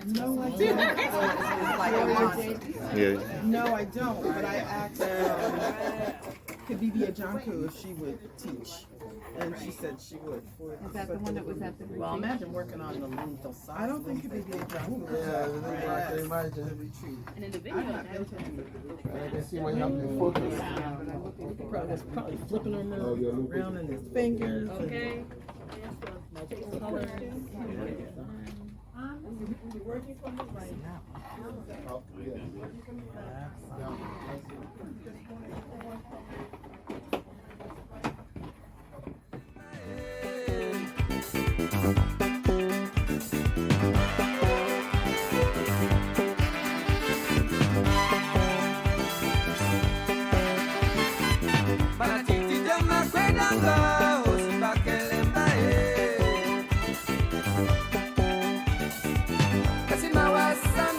No, I don't. Like a monster. Yeah. No, I don't. But I asked Kabibi Ajanku if she would teach, and she said she would. Is that the one that was at the retreat? Well, imagine working on the loom. I don't think Kabibi Ajanku was at the retreat. And in the video, I have been to the I can see what you have in photos. Probably flipping them around in his fingers. okay. Color. You're working from the right now. Kasi mawasa